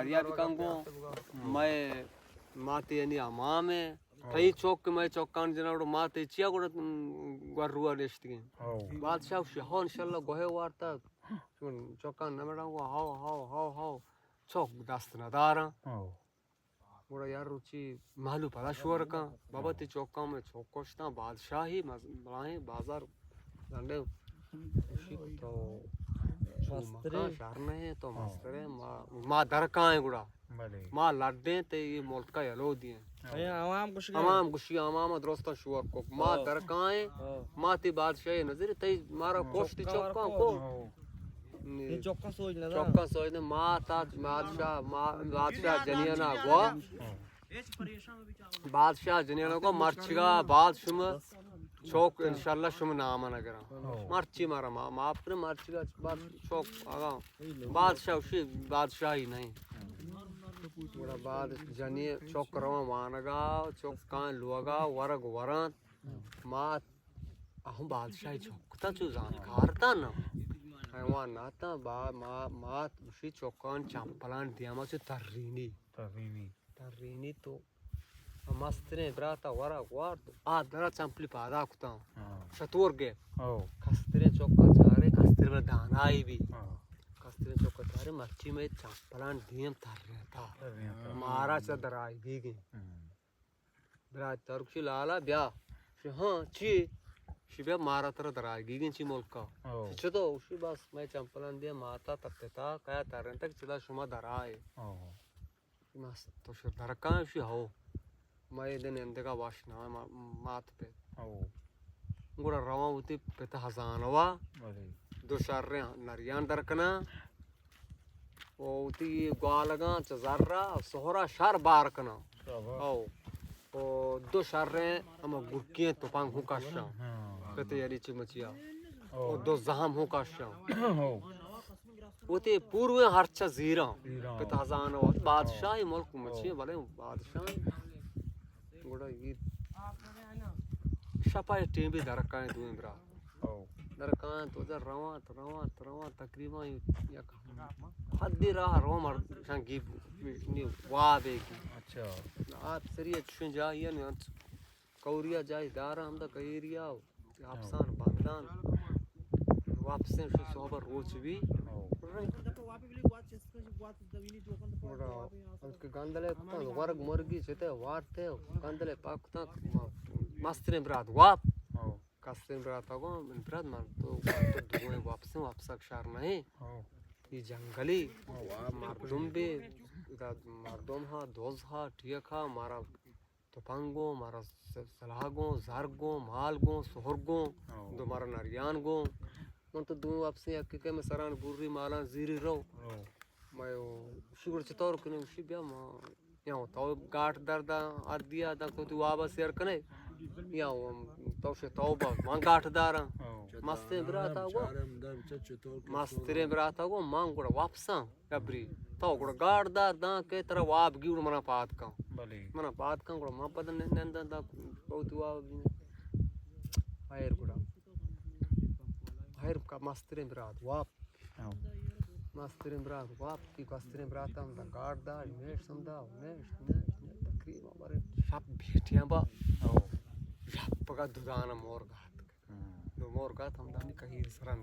हरिया बिकांगो मैं माते यानी अमामे कई चौक में चौकान जनावड़ माते चिया गुड़ गुरुआ नेस्ती बादशाह शहन इंशाल्लाह गोहे वार्ता चौकान न बेटा वो हाओ हाओ हाओ हाओ चौक दास्त न दारा बड़ा यार रुचि मालू पता शोर का बाबा ते चौका में चौकोशता बादशाही बनाए बाजार जाने तो मस्त्रे शहर में तो मस्त्रे माँ दरका है गुड़ा माँ लड्डे ते ये मुल्क का यलो दिए अमाम गुशी अमाम दोस्तों शुवर को माँ दरकाएं माँ ती बादशाही नजर ते मारा कोष्टी चौका को ये चौका सोच ने माँ ताज बादशाह जनियाना गो बादशाह जनियाना को मर्चिगा बादशाह में चौक इंशाल्लाह शुम नाम नगरा मर्ची मारा माँ पर मर्चिगा चौक आगा बादशाह उसी बादशाह ही नहीं बड़ा बाद जनिए चौक रवा मानगा चौक कान लुआगा वरग वरंत माँ अहम बादशाह चौक ता चू जानकारता ना वहाँ नाता माँ उसी चौकान चंपलान दिया मचे तर्रीनी तो मस्त्रे ब्राता वरा वार तो आदरा चंपली पादा कुता शतूर के कस्त्रे चौका चारे कस्त्रे में दानाई भी कस्त्रे चौका चारे मच्छी में चंपलान दियम तर रहता मारा चदराई भी गई ब्रात तरुक्षी लाला ब्या हाँ ची शिबे मारा तरह दराई गई ची मुल्क का तो उसी बस मैं चंपलान दिया माता तत्ता क्या तरह तक चला शुमा दराए मस्त तो शुरू दरका उसी हो मैं दिन इंदे का वाशना मात पे गुड़ा रवा उती पे तो हज़ानवा दो शर्रे नरियान दरकना वो उती ग्वालगा चज़ारा सोहरा शर बारकना ओ वो दो शर्रे हम गुक्कियाँ तो पांग हो काशा पे तो यारी चिमचिया वो दो जहाम हो काशा उती पूर्व हर्चा ज़ीरा पे तो हज़ानवा बादशाह ही मुल्क मचिया वाले बादशाह गुड़ा ये शपाए टीम भी दरकाएं दूँ ब्रा दरकाएं तो जर रवा तकरीबन या हद्दी रहा रवा मर शंकी नी वादे की अच्छा आप सरिया चुन जाइए ना कौरिया जाए दारा हम दा कईरिया आपसान बंदान वापसे शु सोबर रोच भी उसके गंदले कुता वर्ग मुर्गी चेते वारते गंदले पाकुता मस्त्रे ब्रात वाप कस्त्रे ब्रात आगो ब्रात मान तो दुए वापस अक्षर नहीं ये जंगली मर्दुम भी मर्दुम हा दोज हा ठीक हा मारा तोपांगो मारा सलाहगो जारगो मालगो सोहरगो दो मारा नरियान गो मन तो दुए वापस के में सरान बुर्री माला जीरी रो मैं शिवर चितौर कने उसी ब्या मां यहाँ तो गाठ दर्दा आदिया दा को तू वापस यार कने यहाँ तो से तो मां गाठ दारा मस्ते ब्राता वो मस्ते ब्राता वो मां गुड़ा वापसा कबरी तो गुड़ा गाठ दार दा के तरह वाप गिउड़ मना पात का गुड़ा मां पद नंदा दा बहुत वाप हायर गुड़ा हायर का मस्ते ब्रात वाप मस्त्रे ब्रात वाप की कस्त्रे ब्राता हम दा गाड़ दा नेश समदा नेश तकरीबन बारे शब भेटियां बा शब पका दुदाना मोर गात दो मोर गात हम दा कहीं सरा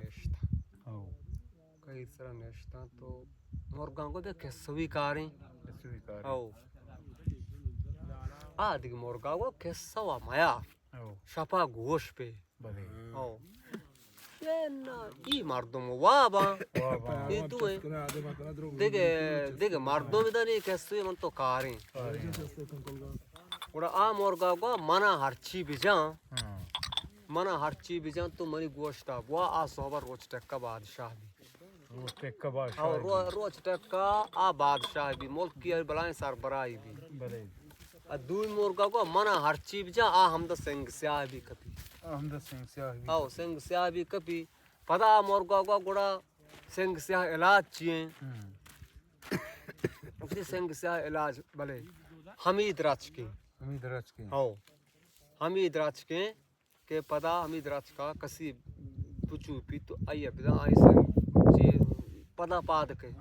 नेशता तो मोर गांगो दे के स्वीकारें आओ आदि मोर गांगो के सवा माया शपा गोश पे आओ ये मर्दों वाबा ये तू है देखे मर्दों में तो नहीं कैसे मन तो कारें उड़ा आ मोरगा को मना हर्ची बिजा तो मनी गोश्ता वो आ सोबर रोज टक्का बादशाह भी रोज टक्का आ बादशाह भी मुल्क की बलाएं सरबराही भी दूई मुर्गा को मना हर्ची बिजा आ हमदा सिंह स्याह भी कभी आओ सिंह स्याह भी कभी पता मुर्गा को गुड़ा सिंह स्याह इलाज चाहिए उसी सिंह स्याह इलाज भले हमीद राज के आओ हमीद राज के पता हमीद राज का कसी पुचू पी तो आई बिदा आई सिंह जी पता पाद के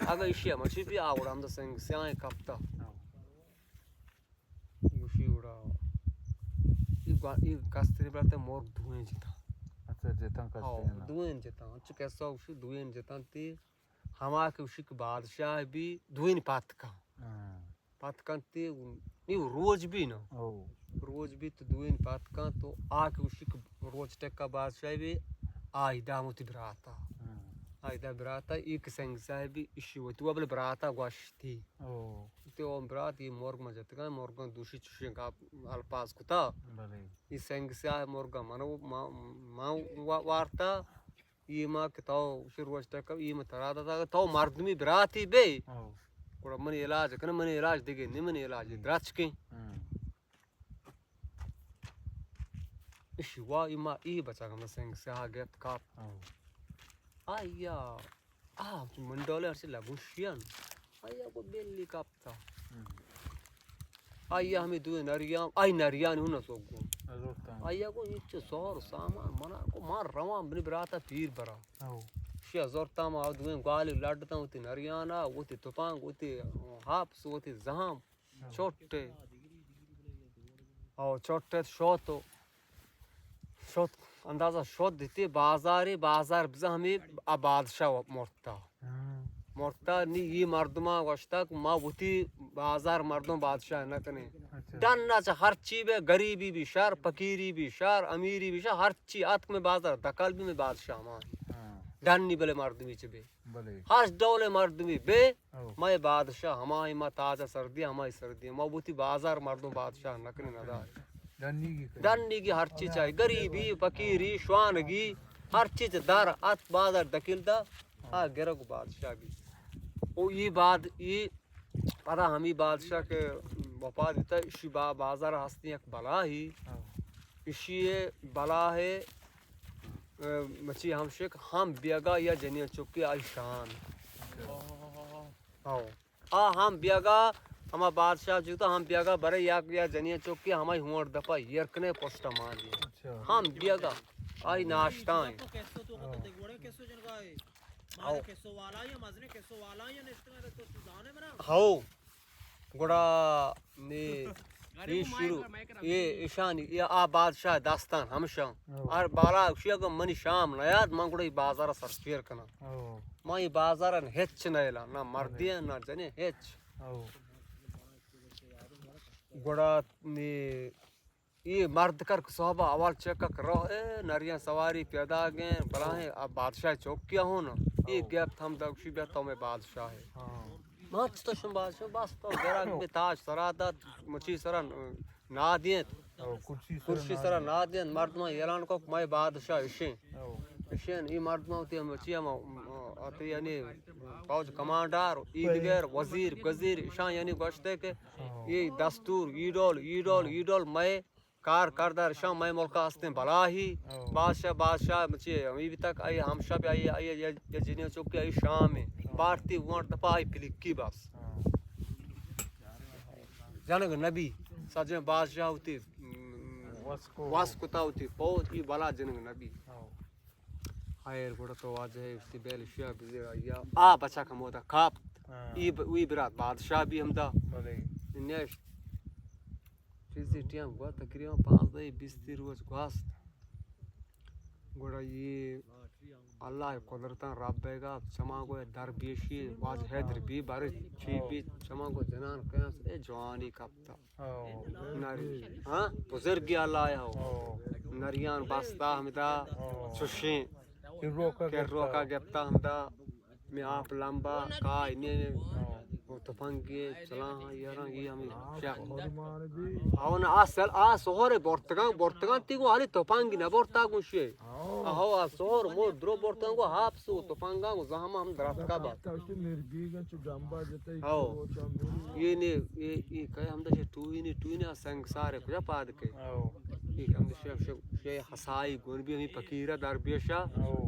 aga işe maçı bir avramda sen sen kapta gushi ura i kastri brate mor duin jita अच्छा जेता करते हैं ना दुइन जता च कैसा उसी दुइन जता ती हमा के उसी के बादशाह भी दुइन पात करते नी रोज भी ना रोज भी तो दुइन पात का तो आके उसी के रोज तक का बादशाह भी आइदा मुति बराता आइदा बराता एक संग साहब भी इशू तू अब बराता गोश्ती तो बरात ये मोर्ग में जत का मोर्ग दूसरी चुशी का अल्पास कुता ये संग साहब मोर्ग मानो माँ वार्ता ये माँ के तो उसी रोज तक ये में तराता था तो मर्द में बराती बे कोड़ा मनी इलाज करना मनी इलाज देगे नहीं मनी इलाज द्राच के इशू वा ये माँ ये बचा का संग साहब गया का आया मंडोले अर्से लगुशियन आया को बेली कापता आया हमें दुए नरिया आई नरिया नहीं ना सोगो आया को इच्छ सोर सामान मना को मार रवा बनी बराता पीर बरा शिया जोरता मा दुए गाली लड़ता होती नरियाना होती तुपांग होती हाप्स होती जहां छोटे और छोटे शोत अंदाजा शोध देते बाजार बिजा हमें बादशाह मोरता नी ये मर्दमा वश्ता माँ होती बाजार मर्दों बादशाह न कने डन्ना चा हर चीज है गरीबी भी शर फकीरी भी शर अमीरी भी शर हर चीज आत्म में बाजार दकल भी में बादशाह माँ डन्नी बले मर्द में चबे हर डोले मर्द में बे मैं बादशाह हमारी माँ ताजा सर्दी हमारी सर्दी माँ होती बाजार मर्दों बादशाह न कने नदार डन्नी की हर चीज चाहिए गरीबी फकीरी श्वानगी हर चीज दार आत बाजार दकिल दा हाँ गिरा को बादशाह भी ओ ये बात ये पता हमी बादशाह के वफा देता इसी बाजार हस्ती एक बला ही इसी ये बला है मची हम शेख हम बियागा या जनिया चुकी आइशान हाँ हम बियागा हमारा बादशाह जो था हम बियागा बड़े या जनिया चुकी हमारी हुआ दफा यरकने पोस्टा मान दिया हम बियागा आई नाश्ता है हाँ गुड़ा ने ये शुरू ये ईशानी ये आ बादशाह दास्तान हमशा और बाला शिया मनी शाम नयाद मंगुड़ा ये बाजार सरफेर करना माँ ये बाजार न हेच नयला ना मर्दिया ना जने हेच गुड़ा ने ये मर्द कर सोहबा अवाल चेक करो नरिया सवारी पैदा गए बला है अब बादशाह चौक क्या हो ना ये गैप थम दक्षी बे तो मैं बादशाह है मच तो शुम बादशाह बस तो गरा में ताज सरादा मची सरा ना दिए कुर्सी सरा ना दिए मर्द में ऐलान को मैं बादशाह इशे ये मर्द में होती है मची हम आते यानी फौज कमांडर ईदगर वजीर गजीर ईशान यानी गोश्ते के ये दस्तूर ईडोल मैं कार करदार शाम मैं मुल्का हस्ते बला ही बादशाह मचे अभी तक आई हम शब आई ये जिन्हें चुके आई शाम में भारती वोट दफा आई फिलिकी बस जनक नबी सजे बादशाह होती वास्कुता होती बहुत ही बला जनक नबी हायर गुड़ा तो आज है उसकी बेल शिया या आ बच्चा का मोदा खाप ये बिरात बादशाह भी हमदा नेक्स्ट टियां हुआ तकरीबन 5-20 रोज गोश्त गुड़ा ये अल्लाह कुदरता रबेगा चमा को दरबेशी वाज हैदर भी बारिश छी भी चमा को जनान कया से जवानी कपता नारी हां बुजुर्ग अल्लाह आया हो नरियान बस्ता हमदा सुशे के रोका गप्ता हमदा में आप लंबा का इने वो तफंगे चला यार ये हम क्या आओ ना असल आ सोहरे बोर्तगान ती को हाली तफंगी ना बोर्ता गुशे आओ आ सोहर मो द्रो बोर्तगान को हापसो तफंगा को जहां हम दरात का बात निर्गीगा चुगंबा जते आओ ये ने ये कहे हम दे टू ने संसार को पाद के आओ ये हम शे हसाई गुन भी हम फकीरा दरबेशा आओ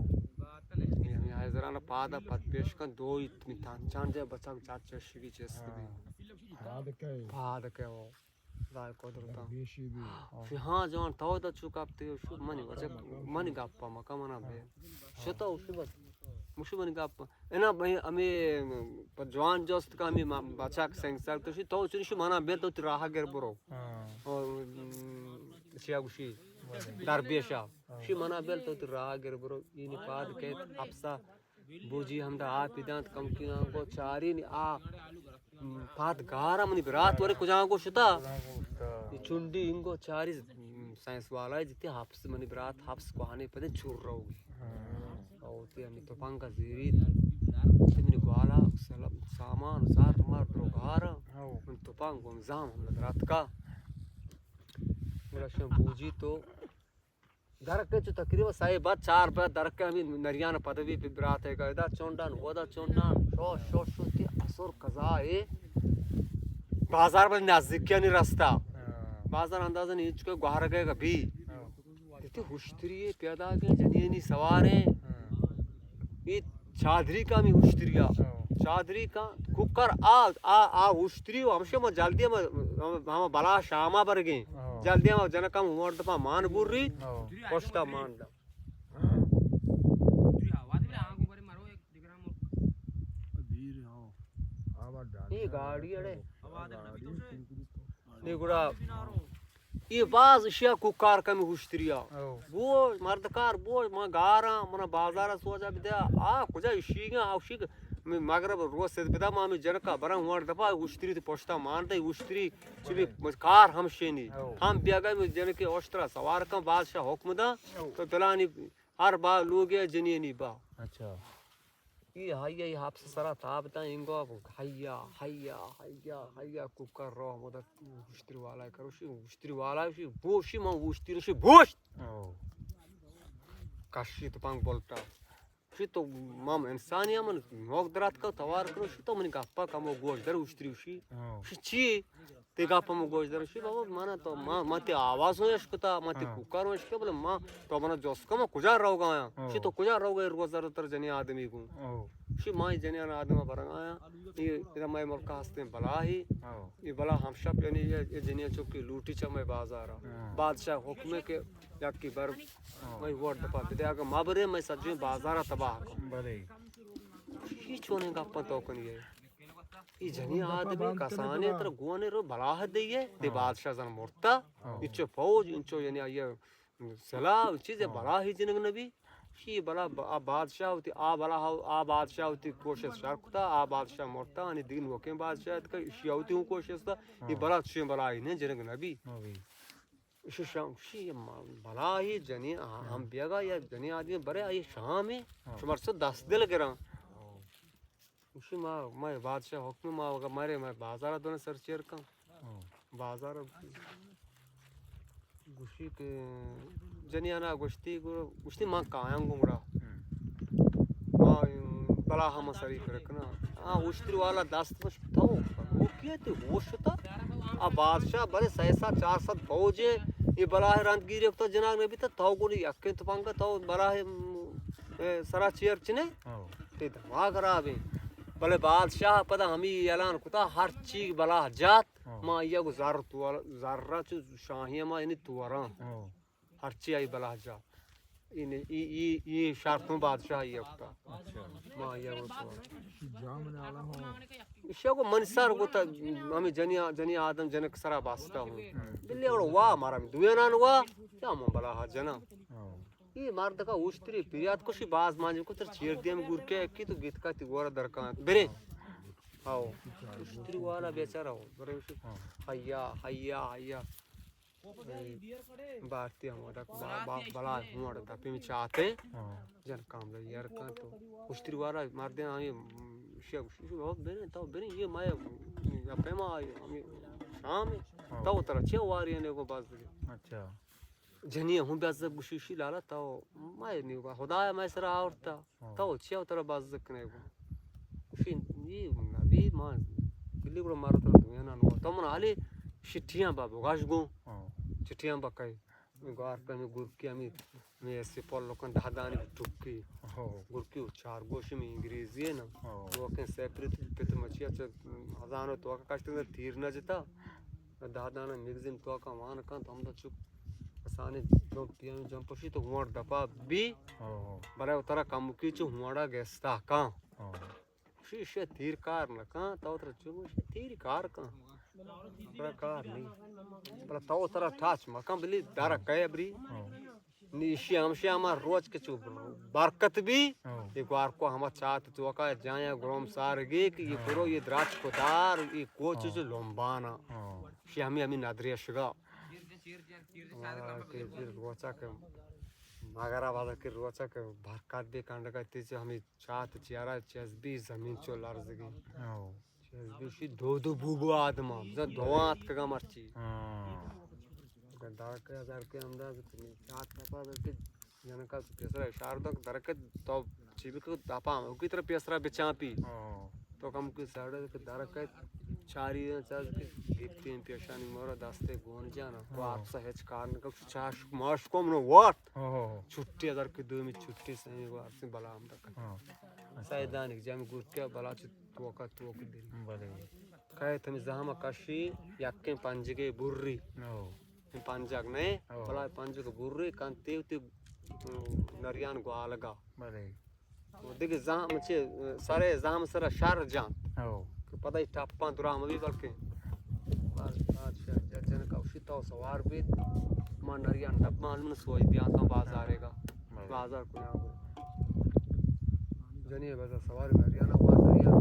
जरा ना पादा पद पेश कर दो इतनी तांचान जे बच्चा चाचा शिगी चेस्ती पाद के वो दाय को दरता फिर हाँ जवान तो चुकापते शु मनी वजह मनी गप्पा मका मना बे शतो उसी बस मुशी बन का है ना भाई हमें जवान जोस्त का हमें बच्चा संसार तो शी तो चुनिश माना बे तो राह गर बरो और शिया गुशी दरबेशा शी माना बेल तो राह गर बरो इन पाद के अपसा बूजी हमदा आ पिदांत कम किना को चारी नि आ पाद गारा मनी रात वरे कुजा को शुता चुंडी इनको चारी साइंस वाला है जितने हाप्स मनी रात हाप्स को आने पते छुर रहोगी और ते हमें तो पंगा जीरी ते मनी ग्वाला सलाम सामान सार मार प्रोगारा उन तो पंगो जाम हम रात का मेरा शम बूजी तो दरक के जो तकरीबन साए बाद 4 बाद दरक के हमें नरियान पदवी पे रात है का चोंडान वदा चोंडान शो ते असर कजा है बाजार में नजदीक क्या नहीं रास्ता बाजार अंदाजा नहीं चुके गुहार गए कभी इतनी हुश्तरी है पैदा के जनियनी सवार है ये चादरी का मी हुश्तरिया चादरी का कुकर आ हुश्तरी हमसे म जल्दी हम बला शामा बर गए जल्दी हम जनकम मोड़ दपा मान बुर्री कोष्टा मान दा ये गाड़ी अड़े निगुड़ा ये बाज शिया कुकार कमी हुश्तरिया वो मर्दकार वो म गारा मना बाजारा सोजा बिदा आ कुजा इशीगा आवशिक मगर रोज से बिदा मामी जनका बरा हुआ दफा हुश्तरी तो पोष्टा मानते हुश्तरी चिबी कार हम शेनी हम बेगा में जन के ओस्त्रा सवार का बादशाह हुक्म दा तो दलानी हर बा लोग जनियनी बा अच्छा ये हाइया ये हाफ सरा था बता इंगो हाइया हाइया हाइया हाइया कुकर रो मदद हुश्तरी वाला करो शी हुश्तरी वाला शी बोशी म हुश्तरी शी बोश काशी तो पंग बोलता शी तो माम इंसानिया मन नोक दरात का तवार करो शी तो मन गप्पा कमो गोश दर हुश्तरी शी शी ते गप्पा मो गोश दर शी बाबा माना तो मते आवाज हो यशकता मते कुकर हो यशके बोले मां तो मना जोस कम कुजा रहो गया शी तो कुजा रहो गए रोजर तर जनी आदमी को शी माई जनी आदमी बरंगाया ये मैं मुल्का हस्ते बला ही ये बला हमशा यानी ये जनी चौकी लूटी चमे बाजार बादशाह हुक्म के या की बर मैं वोट दपा बिदा का माबरे मैं सजे बाजार तबाह बरे शी छोने का पतो कनी ये जनी आदमी कसाने तर गुआने रो बला दिए दे बादशाह जन मोरता इचो फौज इंचो यानी ये सला चीज बला ही जिन नबी ही बला आ बादशाह होती आ बला आ बादशाह होती कोशिश करता आ बादशाह मोरता अनि दिन होके बादशाह का शियावती हूं कोशिश था ये बला छे बला ही ने जिन नबी इसे शाम शी बला ही जनी हम बेगा या जनी आदमी बरे आई शाम में शुमार से 10 दिल करा उसी मैं बादशाह हुक्म मारे मैं बाजार दोनों सरचेर का बाजार गुशी के जनियाना गुश्ती माँ कायम गुमरा माँ बला हम सरी करकना उश्तरी वाला दस्त में था वो किए थे होश था अब बादशाह बड़े सहसा 400 फौजे ये बला है रंगीरे तो जना में भी तो थाव को नहीं अक्के तो पंगा था बला है सरा चेयर चने ते दिमाग खराब है भले बादशाह पता हमी ऐलान कुता हर चीज बला जात मां या गुजार तो जर्रा च शाहिया मां यानी तुवरा हर चीज आई बला जात इन ये शर्तों बादशाह ये कुता मां या वो जाम ने आला हो इशा को मनसार को ता हमी जनी आदम जनक सरा वास्ता हूं बिल्ले और वाह मारा दुए नान वाह क्या मां बला जना ये मार दका उश्तरी पियात को शी बाज मांजे को तर चेर दिया में गुर के की तो गीत का तिगोरा दरका बेरे आओ उश्तरी वाला बेचारा हो बरे हैया हैया हैया भारतीय हमारा बला हुआ था पे में चाहते जन काम ले यार का तो उश्तरी वाला मार दे हमें शेख बहुत बेरे तो बेरे ये मैं या प्रेमा हमें शाम तो तरह छे वारी ने को बाज अच्छा जनी हूं बेज गुशीशी लाला तो मैं नहीं होगा खुदाया मैं सरा औरता तो छे तरह बाज कने को गुशी ये नबी मान बिल्ली को मारता दुनिया ना तो मन हाली चिट्ठियां बाबू गाश गो चिट्ठियां बकाई गार पे में गुरकी हमें मैं ऐसे पॉल लोकन दादानी टुक्की गुरकी 4 गोश में अंग्रेजी है ना वो के सेपरेट पे तो मचिया हजारों तो का कष्ट तीर न जता दादा ने मैगजीन तो का मान का हम तो चुप साने दो पियानो जंपशी तो हुआ दपा भी बरे उतरा कम की चु हुआड़ा गेस्ता का शीशे तीर कार न का तो उतर चु तीर कार का बरा कार नहीं पर तो उतरा ठाच मका बिली दारा कय बरी नी श्याम श्यामा रोज के चु बरकत भी एक बार को हम चाहत तो का जाया ग्रोम सार गे कि ये पुरो ये द्राक्ष को दार ये कोच जो लोंबाना श्यामी हमी नाद्रियशगा के फिर रोचा के मगरा वाला के रोचा के भरकत भी कांड का तीज हमें चाहत चियारा चेसबी जमीन चो लर्ज गई चेसबी शी दो दो भूगो आदमा ज दोआत का मरची दार के हजार के अंदाज चाहत तपा के जनका पेसरा शारदक दरके तो जीविक दापा की तरह पेसरा बेचापी तो कम के साड़े के दरके चारी चार के गीतन पेशानी मोरा दास्ते गोन जाना तो आप सहज कारण का चाश माश को मनो व्हाट छुट्टी हजार के दो में छुट्टी सही बार से बला हम तक साइदान एग्जाम गुट के बला तो का दिन बले काय तुम जहां काशी याके पंजगे बुर्री पंजाग ने बला पंज के बुर्री कांते ते नरियान ग्वालगा बले वो देख जहां मचे सारे जहां सरा शार जान पता ही टापा दुरा हम भी बल्कि अच्छा जन का उशिता सवार भी मान नरियान टप मालूम सोई दिया का बाजारेगा बाजार को यहां जनिए बस सवार नरियान और नरियान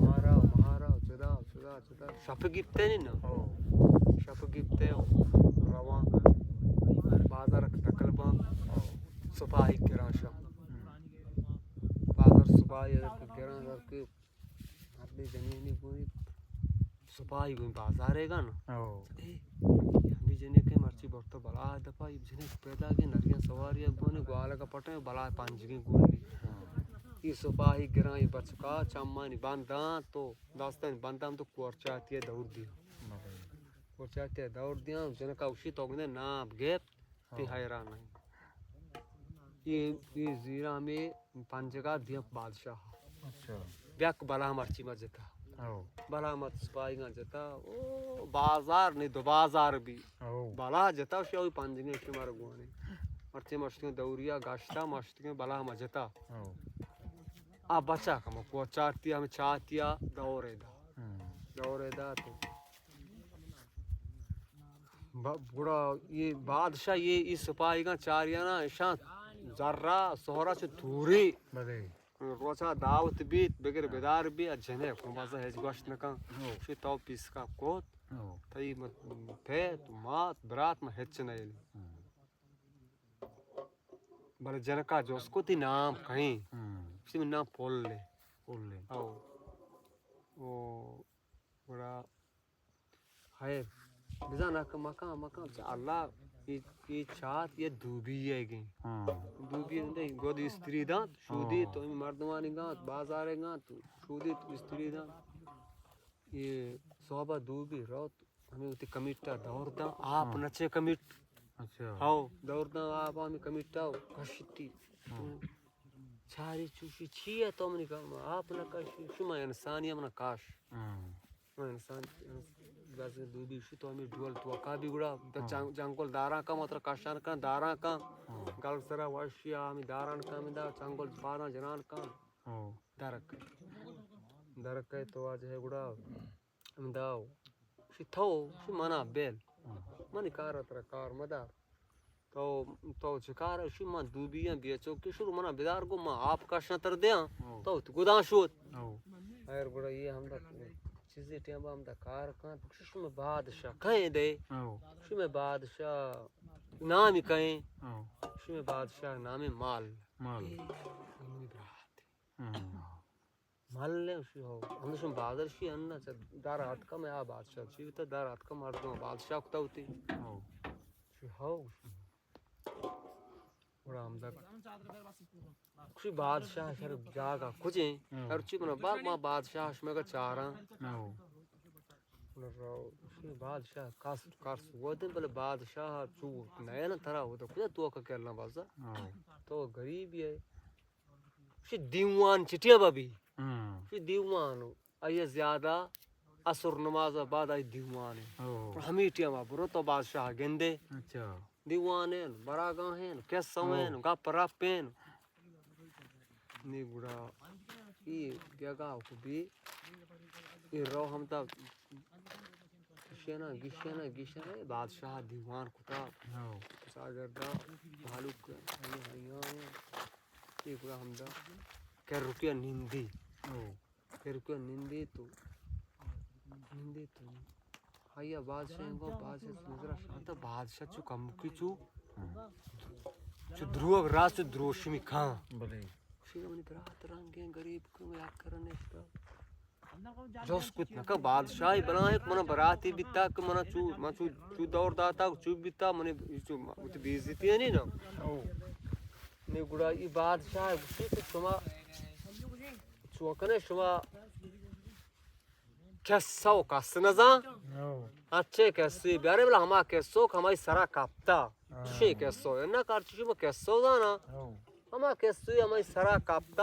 महारा महारा चुदा चुदा चुदा शप गिफ्ते नहीं ना शप गिफ्ते रवा बाजार टकल बा सफाई किराशा बाजार सफाई किराशा के अपनी जमीनी कोई सफाई कोई बाजार हैगा ना हमी जने के मर्ची बहुत बड़ा दफा ये जने पैदा के नरिया सवारियां गोने ग्वाल का पटे बड़ा पांच की गोली ये सफाई गिरा ये बचका चम्मानी बांधा तो दास्तान बांधा तो कोरचाती है दौड़ दिया कोरचाती है दौड़ दिया जने का उसी तो ने ना गेप ते हैरान है ये जीरा में पंजगा दिया बादशाह अच्छा ब्याक बला मर्ची मजता बला मत स्पाइंगा जता ओ बाजार नहीं दो बाजार भी बला जता शो पंजगे के मार गोने मर्ची मस्ती दौरिया गाश्ता मस्ती बला मजता आ बच्चा कम को चाहती हम चाहतिया दौरेदा तो बुरा ये बादशाह ये इस सिपाही का चारिया ना ऐसा जर्रा सोहरा से दूरी बले रोचा दावत भी बगैर बेदार भी अजने को मजा है गोश्त न का शी तो पीस का कोत तई मत थे तो मात बरात में हेच नहीं बड़े जनका जोसको ती नाम कहीं सी में नाम पोल ले आओ वो बड़ा है बिजाना का मका अल्लाह ये चात ये दूबी है गई दूबी नहीं गोदी स्त्री दांत शूदी तो मर्दवानी गांत बाजारे गांत शूदी तो स्त्री दांत ये सोबा दूबी रोत हमें उती कमिटा दौड़दा आप नचे कमिट अच्छा हाओ दौड़दा आप हमें कमिटा कशिटी छारी चूशी छिया तो हमने कहा आप न कशी शुमा इंसानिया मन काश इंसान वैसे दूधी शी तो हमें डुअल तो का भी गुड़ा जंगल दारा का मतलब काशान का दारा का गल सरा वर्षिया हमें दारान का में दा जंगल पारा जनान का दरक तो आज है गुड़ा हम दाओ शी थो शी मना बेल मनी कार तरह कार मदार तो शिकार शी मन दूबियां बेचो कि शुरू मना बिदार को मां आप का शतर दे तो गुदाशोत यार गुड़ा ये हम चीज़ें टेम हम दा कार का शुरू में बादशाह कहीं दे शुरू में बादशाह नाम ही कहीं शुरू में बादशाह नाम है माल माल ले उसी हो हम शुरू बादशाह अन्ना दार हाथ का मैं आ बादशाह चीज़ तो दार हाथ का मार दो बादशाह को होती हो और हम दा खुशी बादशाह शर जागा कुछ है और ची मना बाग मां बादशाह में का चारा खुशी बादशाह कास वो दिन पहले बादशाह चू नया ना थरा हो तो खुद तो का कहना बाजा तो गरीब है खुशी दीवान चिटिया बाबी खुशी दीवान आये ज्यादा असुर नमाज बाद आई दीवान है हमी टिया बाबरो तो बादशाह गेंदे अच्छा दीवाने बरागा हैं कैसवें गपरापेन निगुड़ा ये जगह को भी ये रो हम तब गिशना बादशाह दीवान कुटा सागर दा भालुक हरिया ये पूरा हम दा क्या रुपया निंदी तो हाया बादशाह को बादशाह नजर शांत बादशाह चु कम की चु ध्रुव राज द्रोशमी खां बोले शिवमणि बरात रंगे गरीब को याद करने का जोस कुछ न का बादशाह बना है मना बराती बिता के मना चू दौड़ दाता चू बिता मने चू उत बेइज्जती है नहीं ना ने गुड़ा ये बादशाह उसी के शुमा चुकने शुमा कैसा का सनजा अच्छे कैसे प्यारे वाला हमा कैसो हमारी सारा कापता शे कैसो है ना कार चीज में कैसो ना हमा कैसे हमारी सारा कापता